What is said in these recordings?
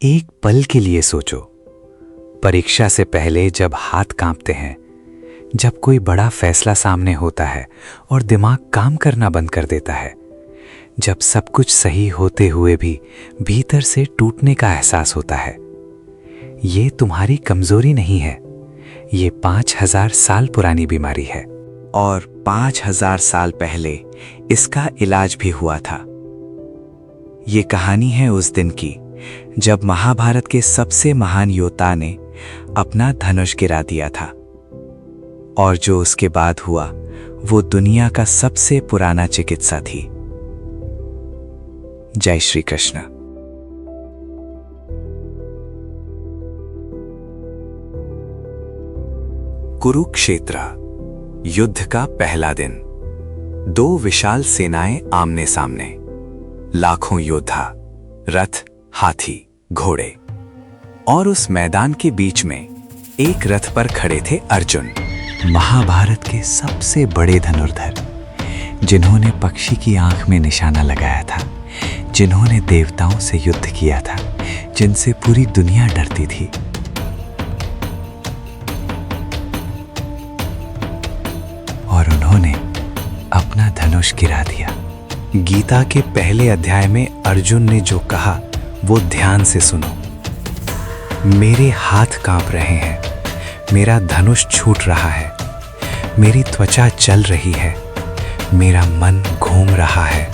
एक पल के लिए सोचो, परीक्षा से पहले जब हाथ कांपते हैं, जब कोई बड़ा फैसला सामने होता है और दिमाग काम करना बंद कर देता है, जब सब कुछ सही होते हुए भी भीतर से टूटने का एहसास होता है। ये तुम्हारी कमजोरी नहीं है, ये 5000 साल पुरानी बीमारी है। और 5000 साल पहले इसका इलाज भी हुआ था। ये कहानी है उस दिन की जब महाभारत के सबसे महान योद्धा ने अपना धनुष गिरा दिया था, और जो उसके बाद हुआ वो दुनिया का सबसे पुराना चिकित्सा थी। जय श्री कृष्ण। कुरुक्षेत्र, युद्ध का पहला दिन। दो विशाल सेनाएं आमने सामने, लाखों योद्धा, रथ, हाथी, घोड़े। और उस मैदान के बीच में एक रथ पर खड़े थे अर्जुन, महाभारत के सबसे बड़े धनुर्धर, जिन्होंने पक्षी की आंख में निशाना लगाया था, जिन्होंने देवताओं से युद्ध किया था, जिनसे पूरी दुनिया डरती थी। और उन्होंने अपना धनुष गिरा दिया। गीता के पहले अध्याय में अर्जुन ने जो कहा वो ध्यान से सुनो। मेरे हाथ कांप रहे हैं, मेरा धनुष छूट रहा है, मेरी त्वचा जल रही है, मेरा मन घूम रहा है,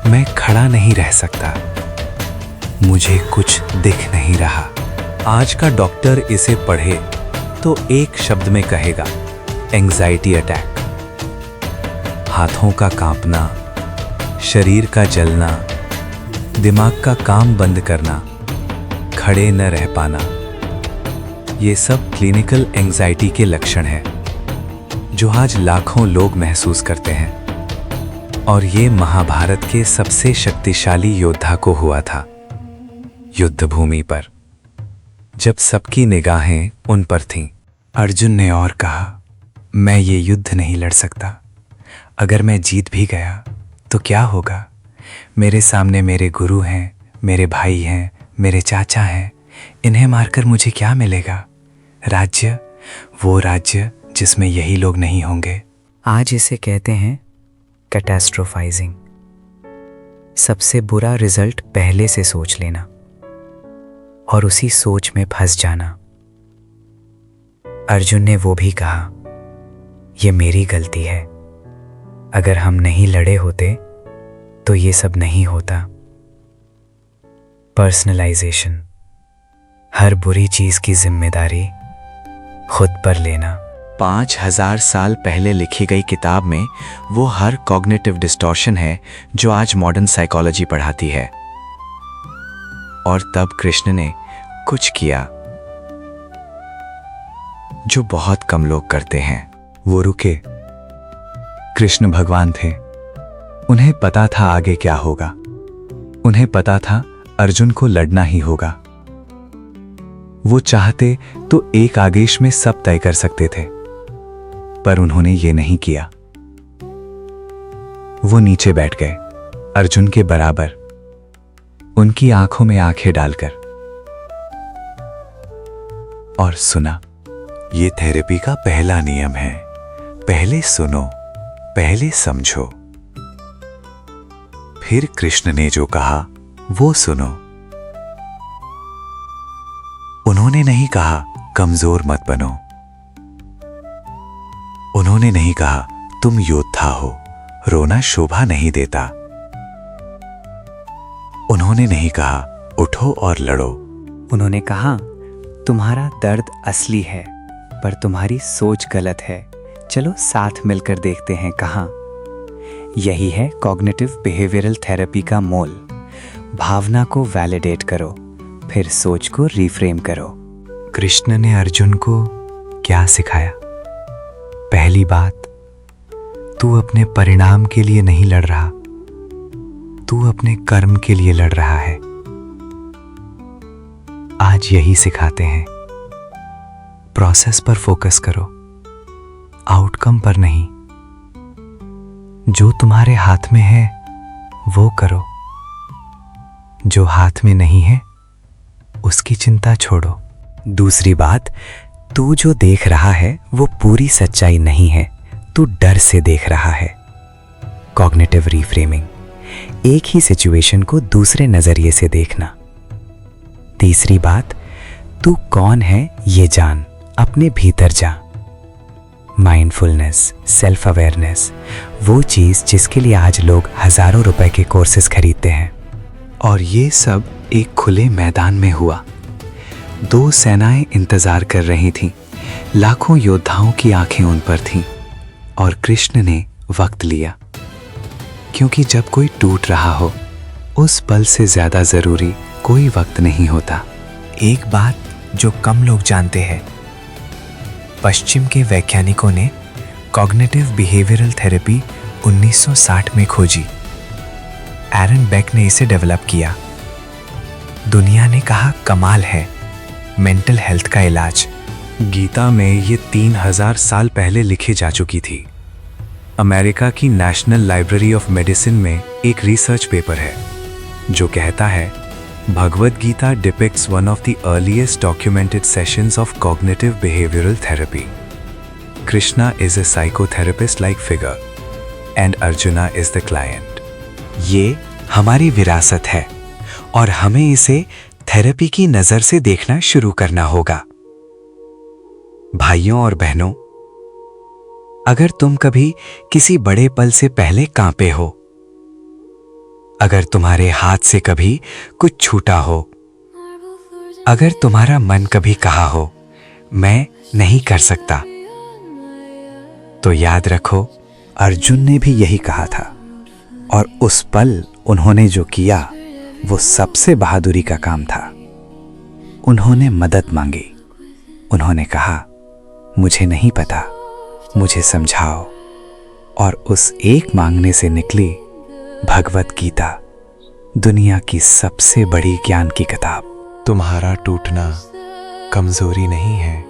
मैं खड़ा नहीं रह सकता, मुझे कुछ दिख नहीं रहा। आज का डॉक्टर इसे पढ़े तो एक शब्द में कहेगा, एंजाइटी अटैक। हाथों का कांपना, शरीर का जलना, दिमाग का काम बंद करना, खड़े न रह पाना, ये सब क्लिनिकल एंजाइटी के लक्षण हैं जो आज लाखों लोग महसूस करते हैं। और ये महाभारत के सबसे शक्तिशाली योद्धा को हुआ था, युद्ध भूमि पर, जब सबकी निगाहें उन पर थीं। अर्जुन ने और कहा, मैं ये युद्ध नहीं लड़ सकता। अगर मैं जीत भी गया तो क्या होगा? मेरे सामने मेरे गुरु हैं, मेरे भाई हैं, मेरे चाचा हैं। इन्हें मारकर मुझे क्या मिलेगा? राज्य, वो राज्य जिसमें यही लोग नहीं होंगे। आज इसे कहते हैं कैटास्ट्रोफाइजिंग। सबसे बुरा रिजल्ट पहले से सोच लेना और उसी सोच में फंस जाना। अर्जुन ने वो भी कहा, ये मेरी गलती है, अगर हम नहीं लड़े होते तो ये सब नहीं होता। पर्सनलाइजेशन, हर बुरी चीज की जिम्मेदारी खुद पर लेना। 5000 साल पहले लिखी गई किताब में वो हर कॉग्निटिव डिस्टॉर्शन है जो आज मॉडर्न साइकोलॉजी पढ़ाती है। और तब कृष्ण ने कुछ किया जो बहुत कम लोग करते हैं। वो रुके। कृष्ण भगवान थे, उन्हें पता था आगे क्या होगा। उन्हें पता था अर्जुन को लड़ना ही होगा। वो चाहते तो एक आदेश में सब तय कर सकते थे, पर उन्होंने ये नहीं किया। वो नीचे बैठ गए, अर्जुन के बराबर, उनकी आंखों में आंखें डालकर, और सुना। ये थेरेपी का पहला नियम है, पहले सुनो, पहले समझो। फिर कृष्ण ने जो कहा वो सुनो। उन्होंने नहीं कहा कमजोर मत बनो। उन्होंने नहीं कहा तुम योद्धा हो, रोना शोभा नहीं देता। उन्होंने नहीं कहा उठो और लड़ो। उन्होंने कहा, तुम्हारा दर्द असली है पर तुम्हारी सोच गलत है, चलो साथ मिलकर देखते हैं कहां। यही है कॉग्निटिव बिहेवियरल थेरेपी का मोल। भावना को वैलिडेट करो, फिर सोच को रिफ्रेम करो। कृष्ण ने अर्जुन को क्या सिखाया? पहली बात, तू अपने परिणाम के लिए नहीं लड़ रहा, तू अपने कर्म के लिए लड़ रहा है। आज यही सिखाते हैं, प्रोसेस पर फोकस करो, आउटकम पर नहीं। जो तुम्हारे हाथ में है वो करो, जो हाथ में नहीं है उसकी चिंता छोड़ो। दूसरी बात, तू जो देख रहा है वो पूरी सच्चाई नहीं है, तू डर से देख रहा है। कॉग्निटिव रीफ्रेमिंग, एक ही सिचुएशन को दूसरे नजरिए से देखना। तीसरी बात, तू कौन है ये जान, अपने भीतर जा। माइंडफुलनेस, सेल्फ अवेयरनेस, वो चीज जिसके लिए आज लोग हजारों रुपए के कोर्सेज खरीदते हैं। और ये सब एक खुले मैदान में हुआ। 2 सेनाएं इंतजार कर रही थीं। लाखों योद्धाओं की आंखें उन पर थीं और कृष्ण ने वक्त लिया, क्योंकि जब कोई टूट रहा हो उस पल से ज्यादा जरूरी कोई वक्त नहीं होता। एक बात जो कम लोग जानते हैं, पश्चिम के वैज्ञानिकों ने कॉग्निटिव बिहेवियरल थेरेपी 1960 में खोजी। एरन बेक ने इसे डेवलप किया। दुनिया ने कहा कमाल है, मेंटल हेल्थ का इलाज। गीता में ये 3000 साल पहले लिखी जा चुकी थी। अमेरिका की नेशनल लाइब्रेरी ऑफ मेडिसिन में एक रिसर्च पेपर है जो कहता है Bhagavad Gita depicts one of the earliest documented sessions of cognitive behavioral therapy. Krishna is a psychotherapist-like figure and Arjuna is the client. ये हमारी विरासत है और हमें इसे थेरेपी की नजर से देखना शुरू करना होगा। भाइयों और बहनों, अगर तुम कभी किसी बड़े पल से पहले कांपे हो, अगर तुम्हारे हाथ से कभी कुछ छूटा हो, अगर तुम्हारा मन कभी कहा हो मैं नहीं कर सकता, तो याद रखो अर्जुन ने भी यही कहा था और उस पल उन्होंने जो किया वो सबसे बहादुरी का काम था। उन्होंने मदद मांगी। उन्होंने कहा मुझे नहीं पता, मुझे समझाओ। और उस एक मांगने से निकली भगवत गीता, दुनिया की सबसे बड़ी ज्ञान की किताब। तुम्हारा टूटना कमजोरी नहीं है,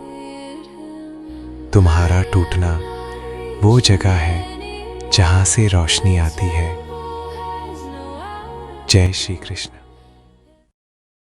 तुम्हारा टूटना वो जगह है जहां से रोशनी आती है। जय श्री कृष्ण।